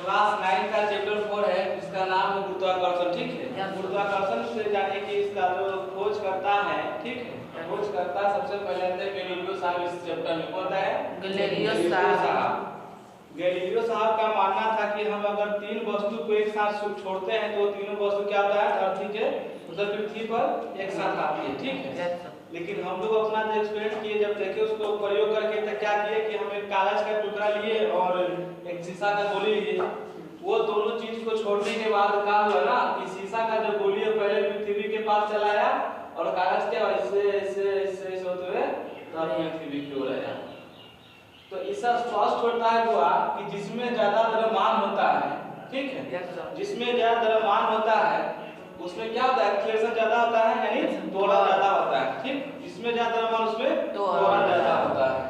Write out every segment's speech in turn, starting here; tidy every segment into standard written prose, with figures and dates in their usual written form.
Class 9 का chapter 4 है, जिसका नाम है गुरुत्वाकर्षण। ठीक है, गुरुत्वाकर्षण से जाने की इसका जो खोज करता है, ठीक है, खोज करता सबसे पहले आते हैं गैलीलियो साहब। इस चैप्टर में कौन है? गैलीलियो साहब। गैलीलियो साहब का मानना था कि हम अगर तीन वस्तु को एक साथ छोड़ते हैं तो तीनों वस्तु क्या होता है? धरती के मतलब पृथ्वी पर एक साथ आती है। ठीक है, लेकिन हम लोग अपना जो एक्सपेरिमेंट किए, जब देखे उसको प्रयोग करके, तो क्या किए कि हम एक कागज का टुकड़ा लिए और एक शीशा का गोली लिए। वो दोनों चीज को छोड़ने के बाद क्या हुआ ना कि शीशा का जो गोली है पहले पृथ्वी के पास चलाया और कागज क्या इससे होते हुए पृथ्वी की ओर आया। तो इसका स्पष्ट होता है हुआ कि जिसमें ज्यादा द्रव्यमान होता है, ठीक है, जिसमें ज्यादा द्रव्यमान होता है उसमें क्या होता है? एक्सीलरेशन ज्यादा होता है, यानी त्वरण ज्यादा होता है। ठीक, जिसमें ज्यादा द्रव्यमान उसमें त्वरण ज्यादा होता है,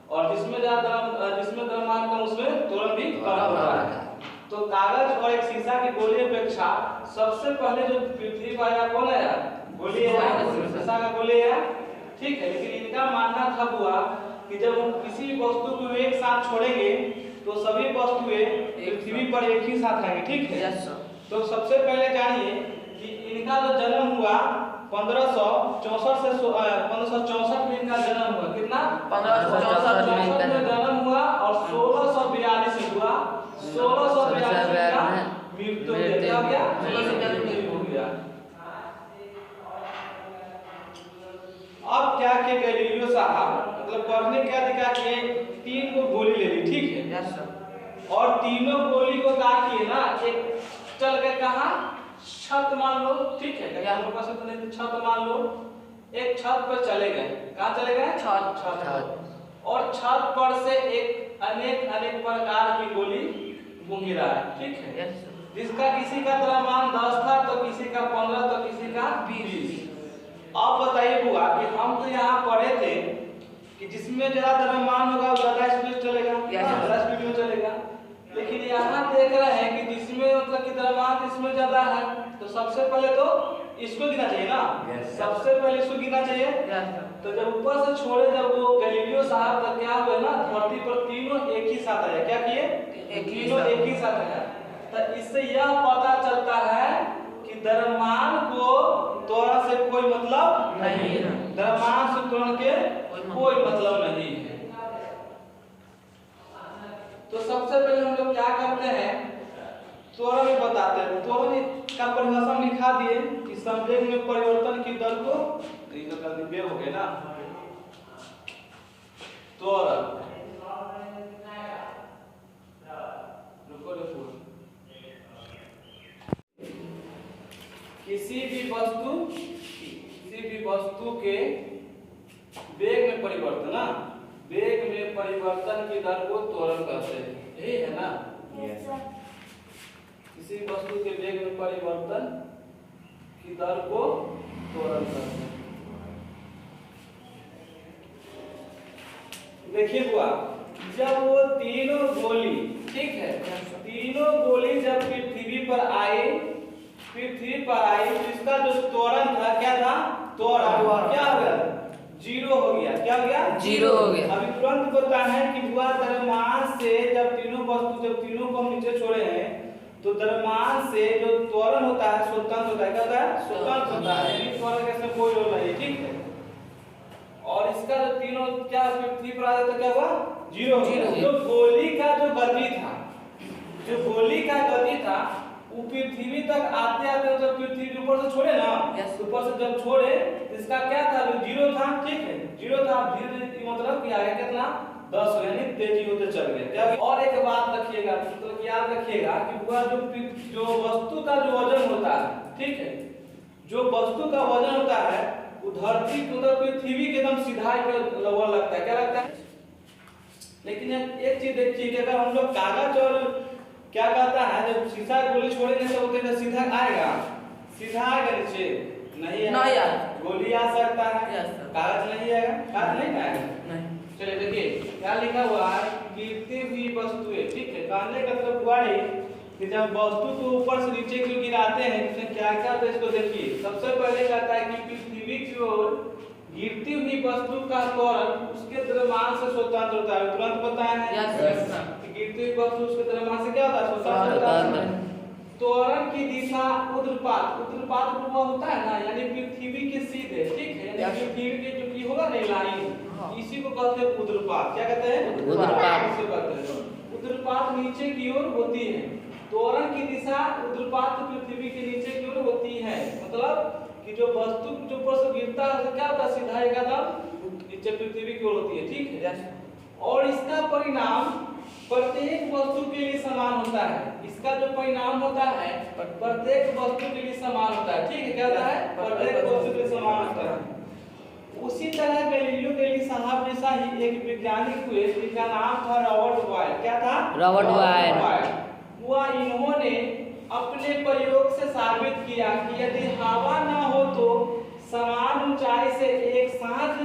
और जिसमें द्रव्यमान कम उसमें त्वरण भी कम होता है। तो कागज और एक शीशा की गोली अपेक्षा सबसे पहले जो पृथ्वी पर आया कौन आया? गोली आया, शीशा का गोली आया। ठीक है, लेकिन इनका मानना था हुआ कि जब हम किसी वस्तु को एक साथ छोड़ेंगे तो सभी वस्तुएं पृथ्वी पर एक ही साथ आएंगे। ठीक है, तो सबसे पहले जानिए कि इनका जो जन्म हुआ 1564 में इनका जन्म हुआ। कितना? 1564 में जन्म हुआ और 1642 में हुआ। 1642 में मृत्यु हो गया। अब क्या किया गैलीलियो साहब, मतलब पढ़ने क्या दिखा कि तीन को गोली ले ली। ठीक है, और तीनों गोली को क्या किए ना, एक चल के कहा छत मान लो। ठीक है, क्या हम लोग तो नहीं, छत मान लो, एक छत पर चले गए। कहाँ चले गए? छत। और छत पर से एक अनेक प्रकार की गोली गिरा है। ठीक है, जिसका किसी का द्रव्यमान 10 था तो किसी का 15 तो किसी का 20। अब बताइए बुआ कि हम तो यहाँ पढ़े थे कि जिसमें ज्यादा द्रव्यमान होगा वो ज्यादा स्पीड चलेगा, ज्यादा स्पीड में चलेगा। लेकिन यहाँ देख रहे हैं कि जिसमें मतलब कि द्रव्यमान इसमें ज्यादा है, तो सबसे पहले तो इसको गिना चाहिए ना। सबसे पहले इसको गिना चाहिए। तो जब ऊपर से छोड़े, जब वो गैलीलियो साहब का क्या हुआ ना, धरती पर तीनों एक ही साथ आया। क्या किए? तीनों एक ही साथ आया। तो इससे यह पता चलता है कि द्रव्यमान को त्वरण से कोई मतलब नहीं है। द्रव्यमान से त्वरण के कोई मतलब नहीं है। तो सबसे पहले हम लोग क्या करते हैं, त्वरण में बताते हैं। त्वरण का परिभाषा लिखा दिए कि संवेग में परिवर्तन की दर को, ये तो कर दिए हो गए ना, त्वरण किसी भी वस्तु के वेग में परिवर्तन ना, वेग में परिवर्तन की दर को त्वरण कहते हैं। यही है ना? किसी वस्तु के वेग में परिवर्तन की दर को त्वरण कहते हैं। देखिए बुआ, जब वो तीनों गोली, ठीक है, तीनों गोली जब पृथ्वी पर आई, तो इसका जो त्वरण था क्या था? त्वरण क्या हो गया? जीरो हो गया। क्या हो गया? जीरो हो गया। अभी तुरंत पता है कि बुआ द्रव्यमान से जब तीनों को हम नीचे छोड़े हैं तो द्रव्यमान से जो त्वरण होता है स्वतंत्र होता है। क्या होता है? स्वतंत्र होता है, यानी त्वरण का इसमें कोई रोल नहीं है। ठीक है, और इसका जो तीनों क्या पृथ्वी पर आ तो क्या हुआ? जीरो। जो गोली का जो गति था वो पृथ्वी तक आते जब पृथ्वी ऊपर से छोड़े ना, ऊपर से जब छोड़े तो इसका क्या था? जो जीरो था। ठीक है, जीरो था, धीरे मतलब कि आगे कितना 10 यानी तेजी होते चल गए। क्या? और एक बात रखिएगा, मतलब याद रखिएगा कि पूरा जो वस्तु का जो वजन होता है, ठीक है, जो वस्तु का वजन होता है वो धरती मतलब पृथ्वी के एकदम सीधा के लगभग लगता है। क्या लगता है? लेकिन एक चीज देखिए कि अगर हम लोग कागज और क्या कहता है, जब शीशा गोली छोड़ेंगे तो वो सीधा आएगा नीचे नहीं आएगा। गोली आ सकता है, कागज नहीं आएगा। कागज नहीं आएगा। चलिए देखिए क्या लिखा हुआ है, गिरती हुई वस्तुएं। ठीक है, कहने का मतलब हुआ नहीं कि जब वस्तु को ऊपर से नीचे क्यों गिराते हैं, इसमें क्या क्या होता है इसको देखिए। सबसे पहले कहता है कि पृथ्वी की ओर गिरती हुई वस्तु का त्वरण उसके द्रव्यमान से स्वतंत्र होता है। तुरंत बताया है कि पृथ्वी वस्तु उसके द्रव्यमान से क्या होता है, स्वतंत्र। त्वरण की दिशा ऊर्ध्वपात, ऊर्ध्वपात हुआ होता है ना, यानी पृथ्वी के सीधे, ठीक है, यानी पृथ्वी के जो की होगा ना लाइन, इसी को कहते हैं ऊर्ध्वपात। क्या कहते हैं, ऊर्ध्वपात। इसे कहते हैं ऊर्ध्वपात, नीचे की ओर होती है। त्वरण की दिशा ऊर्ध्वपात पृथ्वी के नीचे की ओर होती है, मतलब कि जो वस्तु जो ऊपर से गिरता है क्या होता है, सीधा एकदम नीचे पृथ्वी की ओर होती है, ठीक है। और इसका परिणाम प्रत्येक वस्तु के लिए समान होता है। इसका जो परिणाम होता है प्रत्येक वस्तु के लिए समान होता है, ठीक है। क्या होता है, प्रत्येक वस्तु के लिए समान होता है। उसी तरह गैलीलियो गैलीली साहब जैसा ही एक वैज्ञानिक हुए जिनका नाम था रॉबर्ट बॉयल। क्या था, रॉबर्ट बॉयल। वह इन्होंने अपने प्रयोग से साबित किया कि यदि हवा न हो तो समान ऊंचाई से एक साथ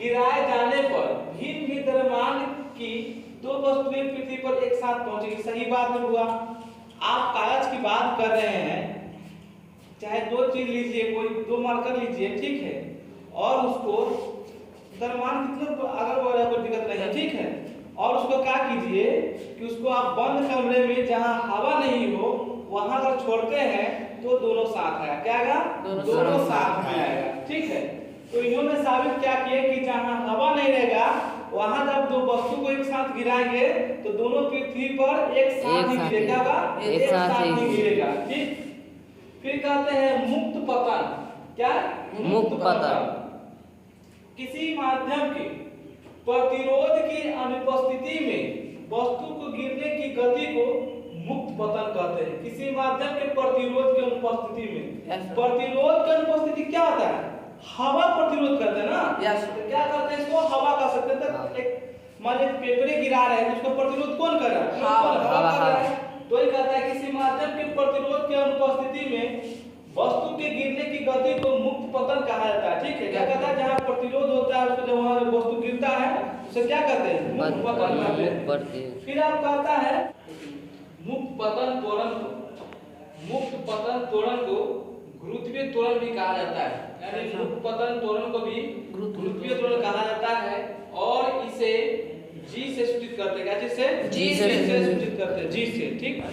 गिराए जाने पर भिन्न भिन्न द्रव्यमान की दो वस्तुएं पृथ्वी पर एक साथ पहुंचेगी। सही बात नहीं हुआ। आप कागज की बात कर रहे हैं, चाहे दो चीज लीजिए, कोई दो मार्कर लीजिए, ठीक है, और उसको द्रव्यमान कितना अगर बढ़ कोई दिक्कत नहीं है, ठीक है, और उसको क्या कीजिए कि उसको आप बंद कमरे में जहां हवा नहीं हो वहां अगर छोड़ते हैं तो दोनों साथ आएगा। क्या आएगा, दोनों साथ में आएगा, ठीक है। तो इन्होंने साबित क्या किया कि जहां हवा नहीं रहेगा वहां जब दो वस्तु को एक साथ गिराएंगे तो दोनों पृथ्वी पर एक साथ ही गिरेगा, एक साथ ही गिरेगा, ठीक। फिर कहते हैं मुक्त पतन। क्या, मुक्त पतन। किसी माध्यम के प्रतिरोध की अनुपस्थिति में वस्तु को गिरने की गति को मुक्त पतन कहते हैं। किसी माध्यम के प्रतिरोध की अनुपस्थिति में, प्रतिरोध की अनुपस्थिति क्या होता है, हवा प्रतिरोध करते हैं ना, तो क्या करते हैं, इसको हवा कह सकते हैं। तो एक मान लीजिए पेपरे गिरा रहे हैं, उसका प्रतिरोध कौन कर रहा है, हवा कर रहा है। तो ये कहता है किसी माध्यम के प्रतिरोध की अनुपस्थिति में वस्तु के गिरने की गति को मुक्त पतन कहा जाता है, ठीक है। क्या कहता है, जहाँ प्रतिरोध होता है उसको जब वहाँ वस्तु गिरता है उसे क्या कहते हैं, मुक्त पतन कहते हैं। फिर आप कहता है मुक्त पतन त्वरण को, मुक्त पतन त्वरण को गुरुत्वीय त्वरण भी कहा जाता है, यानी मुक्त पतन त्वरण को भी गुरुत्वीय त्वरण कहा जाता है। और इसे जी से सूचित करते हैं, जिससे जी से सूचित करते हैं, जी से, ठीक।